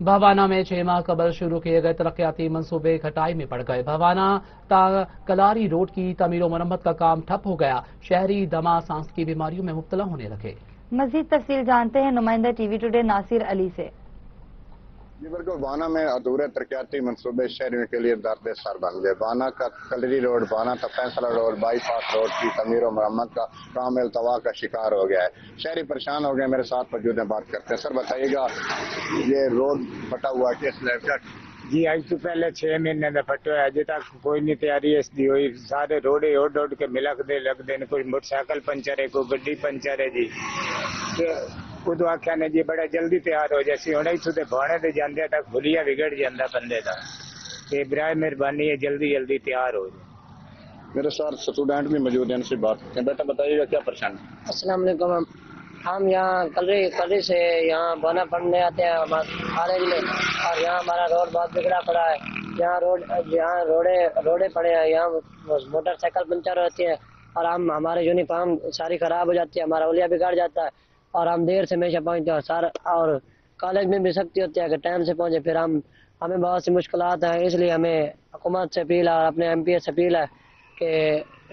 भवाना में 6 माह कबल शुरू किए गए तरक्याती मंसूबे खटाई में पड़ गए। भवाना ता कलारी रोड की तमीर और मरम्मत का काम ठप हो गया। शहरी दमा सांस की बीमारियों में मुब्तला होने लगे। मजीद तफसील जानते हैं नुमाइंदा टीवी टुडे नासिर अली से। जी बिल्कुल, वाना में अधूरे तरक्याती मनसूबे शहरियों के लिए दर्द सर बन गए। वाना का कलरी रोड, वाना का फैसला रोड, बाईपास रोड की तमीर और मरम्मत का काम अल्तवा का शिकार हो गया है। शहरी परेशान हो गए। मेरे साथ मौजूद हैं, बात करते हैं। सर बताइएगा, ये रोड फटा हुआ किस लेवल का? जी अज तो पहले 6 महीने का फटो है, अजे तक कोई नहीं तैयारी इसकी हुई। सारे रोडे उड के मिलकते लगते हैं, कोई मोटरसाइकिल पंचर है, कोई गड्डी पंचर है जी। उदो आख्या ने जी बड़ा जल्दी तैयार हो जैसी हूँ इतों तो भाने से जाते तक भुलिया बिगड़ जाता बंदे का। ये बराए मेहरबानी है जल्दी जल्दी तैयार हो जाए। मेरे साथ स्टूडेंट भी मौजूद हैं, उनसे बात करते हैं। बेटा बताइएगा क्या परेशानी? अस्सलाम वालेकुम। हम यहाँ कलरी से यहाँ बना पढ़ने आते हैं कॉलेज में, और यहाँ हमारा रोड बहुत बिगड़ा पड़ा है। यहाँ रोडे पड़े हैं, यहाँ मोटरसाइकिल पंचर होती है और हमारे यूनिफॉर्म सारी खराब हो जाती है, हमारा ओलिया बिगड़ जाता है और हम देर से हमेशा पहुँचते हैं। सर और कॉलेज में भी सख्ती होती है कि टाइम से पहुँचे, फिर हमें बहुत सी मुश्किलात हैं। इसलिए हमें हुकूमत से अपील है और अपने MP से अपील है कि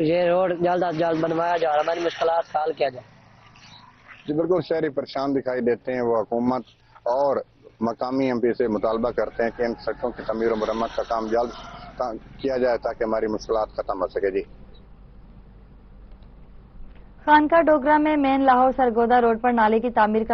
ये रोड जल्द अज जल्द बनवाया जाए और हमारी मुश्किलात का हल किया जाए। जी बिल्कुल, शहरी परेशान दिखाई देते हैं। वो हुकूमत और मकामी MP से मुतालबा करते हैं कि इन सड़कों की तमीर और मरम्मत का काम जल्द किया जाए ताकि हमारी मुश्किलात खत्म हो सके। जी खानका डोगरा में मेन लाहौर सरगोदा रोड पर नाले की तामीर का